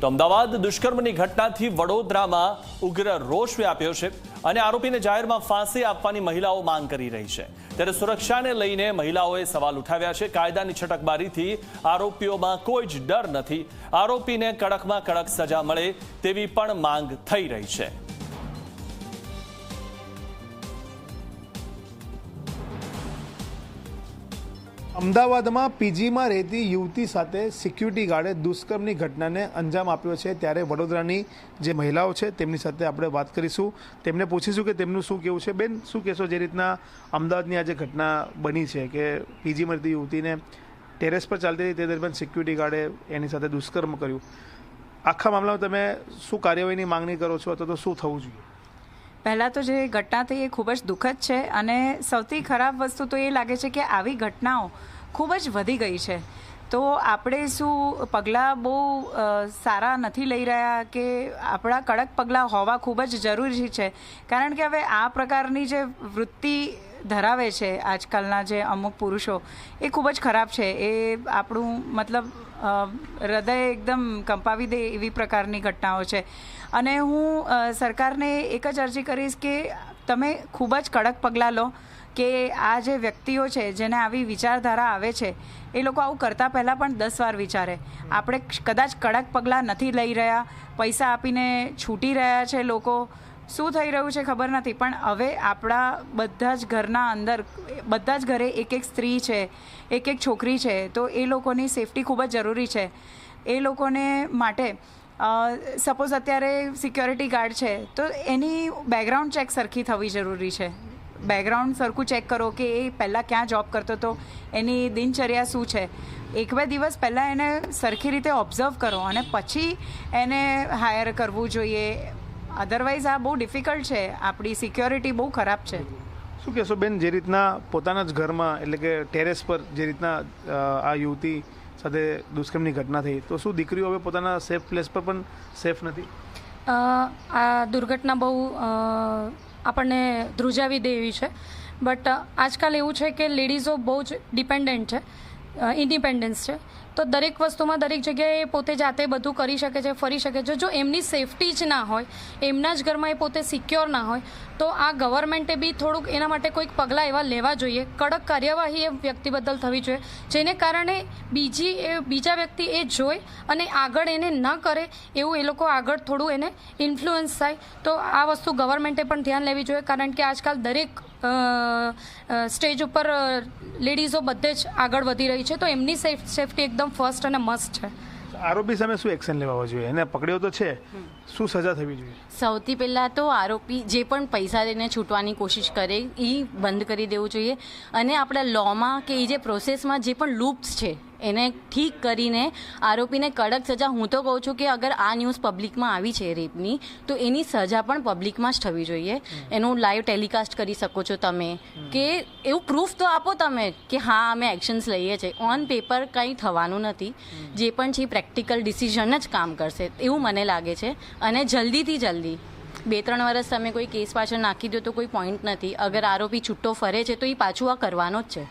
તો અમદાવાદ દુષ્કર્મની ઘટનાથી વડોદરામાં ઉગ્ર રોષ વ્યાપ્યો છે અને આરોપીને જાહેરમાં ફાંસી આપવાની મહિલાઓ માંગ કરી રહી છે। ત્યારે સુરક્ષાને લઈને મહિલાઓએ સવાલ ઉઠાવ્યા છે। કાયદાની છટકબારીથી આરોપીઓમાં કોઈ જ ડર નથી। આરોપીને કડકમાં કડક સજા મળે તેવી પણ માંગ થઈ રહી છે। અમદાવાદમાં પીજીમાં રહેતી યુવતી સાથે સિક્યુરિટી ગાર્ડે દુષ્કર્મની ઘટનાને અંજામ આપ્યો છે। ત્યારે વડોદરાની જે મહિલાઓ છે તેમની સાથે આપણે વાત કરીશું, તેમને પૂછીશું કે તેમનું શું કહેવું છે। બેન, શું કહેશો જે રીતના અમદાવાદની આ જે ઘટના બની છે કે પીજીમાં રહેતી યુવતીને ટેરેસ પર ચાલતી હતી તે દરમિયાન સિક્યુરિટી ગાર્ડે એની સાથે દુષ્કર્મ કર્યું, આખા મામલામાં તમે શું કાર્યવાહીની માંગણી કરો છો અથવા તો શું થવું જોઈએ? પહેલાં તો જે ઘટના થઈ એ ખૂબ જ દુઃખદ છે અને સૌથી ખરાબ વસ્તુ તો એ લાગે છે કે આવી ઘટનાઓ ખૂબ જ વધી ગઈ છે। તો આપણે શું પગલાં બહુ સારા નથી લઈ રહ્યા કે આપણા કડક પગલાં હોવા ખૂબ જ જરૂરી છે? કારણ કે હવે આ પ્રકારની જે વૃત્તિ ધરાવે છે આજકાલના જે અમુક પુરુષો એ ખૂબ જ ખરાબ છે। એ આપણું મતલબ હૃદય એકદમ કંપાવી દે એવી પ્રકારની ઘટનાઓ છે અને હું સરકારને એક જ અરજી કરીશ કે તમે ખૂબ જ કડક પગલાં લો કે આ જે વ્યક્તિઓ છે જેને આવી વિચારધારા આવે છે એ લોકો આવું કરતાં પહેલાં પણ 10 વાર વિચારે। આપણે કદાચ કડક પગલાં નથી લઈ રહ્યા, પૈસા આપીને છૂટી રહ્યા છે લોકો, શું થઈ રહ્યું છે ખબર નથી, પણ હવે આપણા બધા જ ઘરના અંદર બધા જ ઘરે એક એક સ્ત્રી છે, એક એક છોકરી છે, તો એ લોકોની સેફટી ખૂબ જ જરૂરી છે। એ લોકોને માટે સપોઝ અત્યારે સિક્યોરિટી ગાર્ડ છે તો એની બેકગ્રાઉન્ડ ચેક સરખી થવી જરૂરી છે। બેકગ્રાઉન્ડ સરખું ચેક કરો કે એ પહેલાં ક્યાં જોબ કરતો હતો, એની દિનચર્યા શું છે, 1-2 દિવસ પહેલાં એને સરખી રીતે ઓબ્ઝર્વ કરો અને પછી એને હાયર કરવું જોઈએ। અધરવાઇઝ આ બહુ ડિફિકલ્ટ છે, આપણી સિક્યોરિટી બહુ ખરાબ છે। શું કહેશો બેન, જે રીતના પોતાના જ ઘરમાં એટલે કે ટેરેસ પર જે રીતના આ યુવતી સાથે દુષ્કર્મની ઘટના થઈ, તો શું દીકરીઓ હવે પોતાના સેફ પ્લેસ પર પણ સેફ નથી? આ દુર્ઘટના બહુ આપણને ધ્રુજાવી દે એવી છે, બટ આજકાલ એવું છે કે લેડીઝો બહુ જ ડિપેન્ડન્ટ છે, ઇન્ડિપેન્ડન્સ છે, તો દરેક વસ્તુમાં દરેક જગ્યાએ પોતે જાતે બધું કરી શકે છે, ફરી શકે છે। જો એમની સેફટી જ ના હોય, એમના જ ઘરમાં એ પોતે સિક્યોર ના હોય, તો આ ગવર્મેન્ટે બી થોડુંક એના માટે કોઈક પગલાં એવા લેવા જોઈએ, કડક કાર્યવાહી એ વ્યક્તિ બદલ થવી જોઈએ, જેને કારણે બીજા વ્યક્તિ એ જોઈ અને આગળ એને ન કરે એવું એ લોકો આગળ થોડું એને ઇન્ફ્લુઅન્સ થાય। તો આ વસ્તુ ગવર્મેન્ટે પણ ધ્યાન લેવી જોઈએ, કારણ કે આજકાલ દરેક સ્ટેજ ઉપર લેડીઝો બધે જ આગળ વધી રહી છે, તો એમની સેફટી એકદમ ફર્સ્ટ અને મસ્ટ છે। આરોપી સામે શું એક્શન લેવા જોઈએ? એને પકડ્યો તો છે, શું સજા થવી જોઈએ? સૌથી પહેલાં તો આરોપી જે પણ પૈસા લઈને છૂટવાની કોશિશ કરે એ બંધ કરી દેવું જોઈએ અને આપણા લોમાં કે એ જે પ્રોસેસમાં જે પણ લૂપ્સ છે એને ઠીક કરીને આરોપીને કડક સજા, હું તો કહું છું કે અગર આ ન્યૂઝ પબ્લિકમાં આવી છે રેપની, તો એની સજા પણ પબ્લિકમાં જ થવી જોઈએ। એનું લાઈવ ટેલિકાસ્ટ કરી શકો છો તમે, કે એવું પ્રૂફ તો આપો તમે કે હા અમે એક્શન્સ લઈએ છીએ। ઓન પેપર કંઈ થવાનું નથી, જે પણ છે પ્રેક્ટિકલ ડિસિઝન જ કામ કરશે એવું મને લાગે છે। અને જલ્દીથી જલ્દી 2-3 વર્ષ તમે કોઈ કેસ પાછળ નાખી દો તો કોઈ પોઈન્ટ નથી। અગર આરોપી છૂટો ફરે છે તો એ પાછું આ કરવાનો જ છે।